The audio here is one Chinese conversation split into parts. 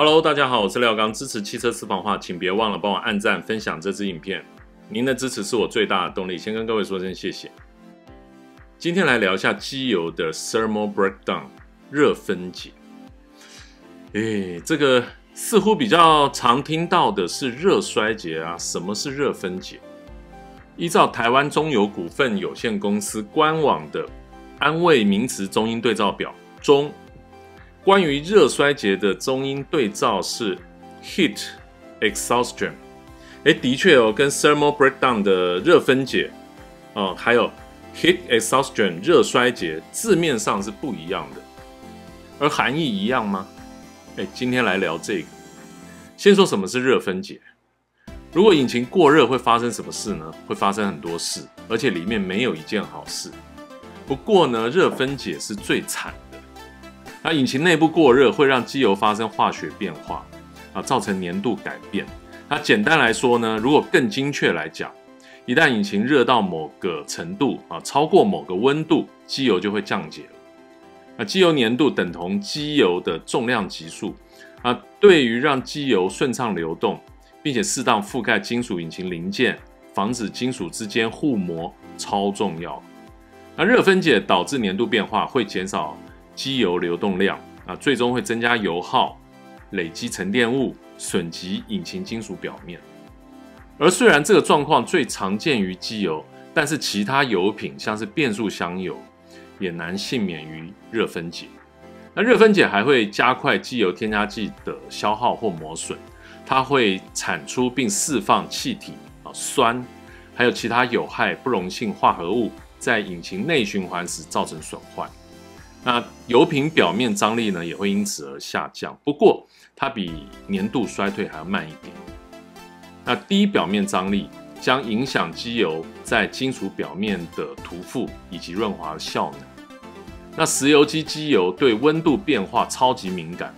Hello， 大家好，我是廖刚，支持汽车私房话，请别忘了帮我按赞、分享这支影片。您的支持是我最大的动力，先跟各位说声谢谢。今天来聊一下机油的 thermal breakdown 热分解。这个似乎比较常听到的是热衰竭啊，什么是热分解？依照台湾中油股份有限公司官网的安慰名词中英对照表中，关于热衰竭的中英对照是 heat exhaustion。的确哦，跟 thermal breakdown 的热分解还有 heat exhaustion 热衰竭字面上是不一样的，而含义一样吗？今天来聊这个。先说什么是热分解。如果引擎过热会发生什么事呢？会发生很多事，而且里面没有一件好事。不过呢，热分解是最惨的。那引擎内部过热会让机油发生化学变化造成粘度改变。那简单来说呢，如果更精确来讲，一旦引擎热到某个程度超过某个温度，机油就会降解了。那机油粘度等同机油的重量级数对于让机油顺畅流动，并且适当覆盖金属引擎零件，防止金属之间互磨，超重要。那热分解导致粘度变化，会减少机油流动量最终会增加油耗，累积沉淀物，损及引擎金属表面。而虽然这个状况最常见于机油，但是其他油品像是变速箱油也难幸免于热分解。那热分解还会加快机油添加剂的消耗或磨损，它会产出并释放气体酸，还有其他有害不溶性化合物，在引擎内循环时造成损坏。那油品表面张力呢也会因此而下降，不过它比粘度衰退还要慢一点。那低表面张力将影响机油在金属表面的涂覆以及润滑的效能。那石油机机油对温度变化超级敏感，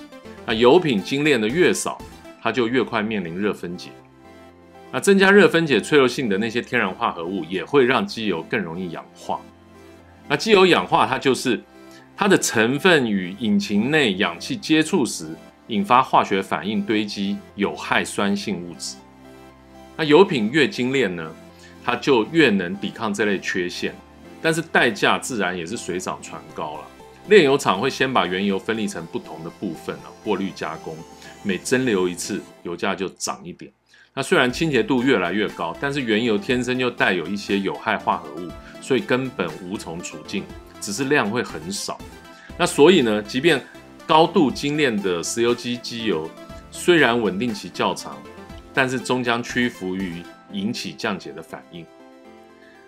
那油品精炼的越少，它就越快面临热分解。那增加热分解脆弱性的那些天然化合物也会让机油更容易氧化。那机油氧化，它就是它的成分与引擎内氧气接触时，引发化学反应堆积有害酸性物质。那油品越精炼呢，它就越能抵抗这类缺陷，但是代价自然也是水涨船高了。炼油厂会先把原油分离成不同的部分过滤加工，每蒸馏一次，油价就涨一点。那虽然清洁度越来越高，但是原油天生就带有一些有害化合物，所以根本无从除尽，只是量会很少。那所以呢，即便高度精炼的石油机机油虽然稳定期较长，但是终将屈服于引起降解的反应。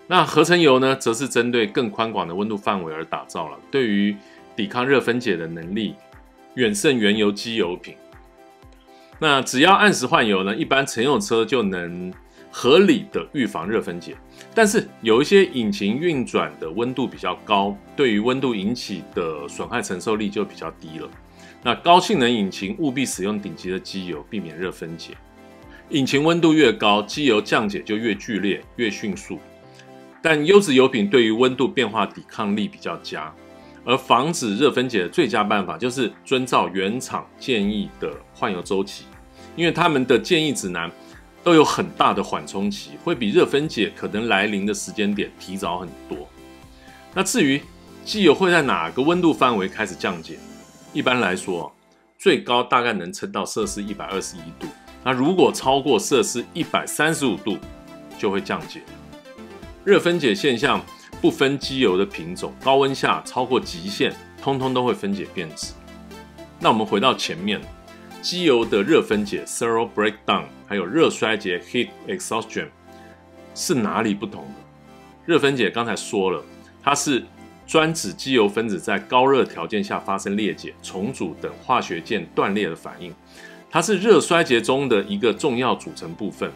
那合成油呢，则是针对更宽广的温度范围而打造了，对于抵抗热分解的能力远胜原油机油品。那只要按时换油呢，一般乘用车就能合理的预防热分解。但是有一些引擎运转的温度比较高，对于温度引起的损害承受力就比较低了。那高性能引擎务必使用顶级的机油，避免热分解。引擎温度越高，机油降解就越剧烈、越迅速。但优质油品对于温度变化抵抗力比较佳，而防止热分解的最佳办法就是遵照原厂建议的换油周期，因为他们的建议指南都有很大的缓冲期，会比热分解可能来临的时间点提早很多。那至于机油会在哪个温度范围开始降解，一般来说最高大概能撑到摄氏121度，那如果超过摄氏135度就会降解。热分解现象不分机油的品种，高温下超过极限，通通都会分解变质。那我们回到前面，机油的热分解 thermal breakdown 还有热衰竭 heat exhaustion 是哪里不同的？热分解刚才说了，它是专指机油分子在高热条件下发生裂解、重组等化学键断裂的反应，它是热衰竭中的一个重要组成部分。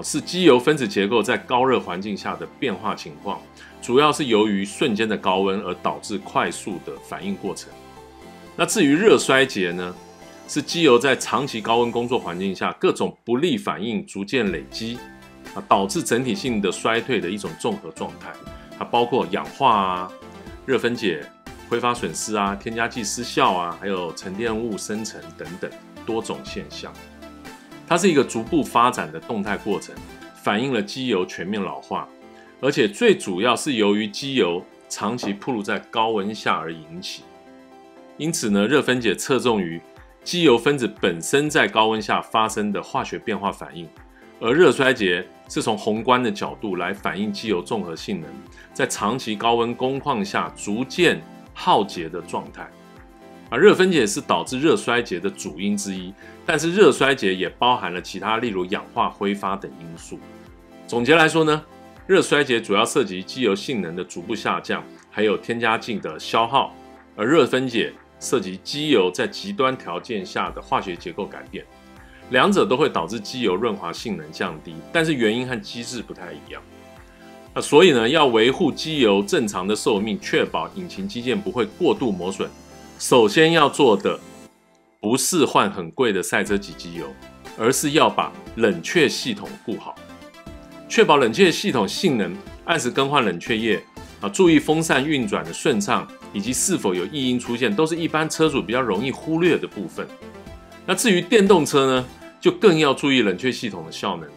是机油分子结构在高热环境下的变化情况，主要是由于瞬间的高温而导致快速的反应过程。那至于热衰竭呢，是机油在长期高温工作环境下各种不利反应逐渐累积导致整体性的衰退的一种综合状态。它包括氧化热分解、挥发损失添加剂失效还有沉淀物生成等等，多种现象。它是一个逐步发展的动态过程，反映了机油全面老化，而且最主要是由于机油长期暴露在高温下而引起。因此呢，热分解侧重于机油分子本身在高温下发生的化学变化反应，而热衰竭是从宏观的角度来反映机油综合性能在长期高温工况下逐渐耗竭的状态。热分解是导致热衰竭的主因之一，但是热衰竭也包含了其他例如氧化挥发等因素。总结来说呢，热衰竭主要涉及机油性能的逐步下降，还有添加剂的消耗，而热分解涉及机油在极端条件下的化学结构改变，两者都会导致机油润滑性能降低，但是原因和机制不太一样。所以呢，要维护机油正常的寿命，确保引擎机件不会过度磨损，首先要做的不是换很贵的赛车级机油，而是要把冷却系统顾好，确保冷却系统性能，按时更换冷却液，注意风扇运转的顺畅，以及是否有异音出现，都是一般车主比较容易忽略的部分。那至于电动车呢，就更要注意冷却系统的效能了，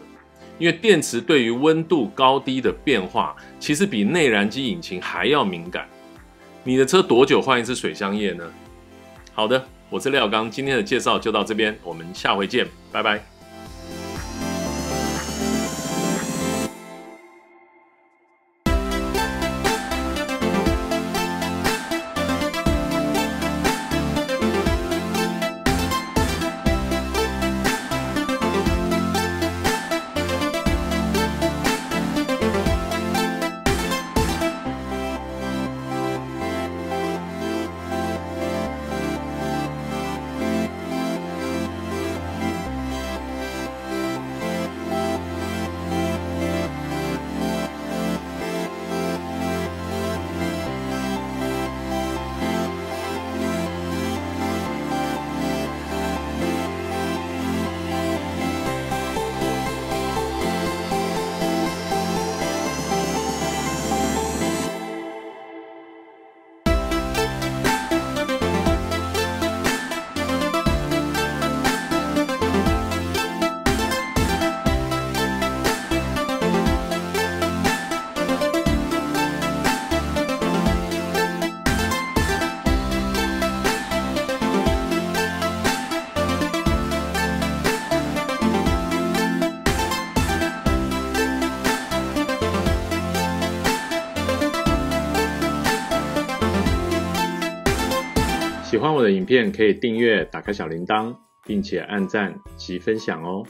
因为电池对于温度高低的变化，其实比内燃机引擎还要敏感。你的车多久换一次水箱液呢？好的，我是廖刚，今天的介绍就到这边，我们下回见，拜拜。喜欢我的影片，可以订阅、打开小铃铛，并且按赞及分享哦。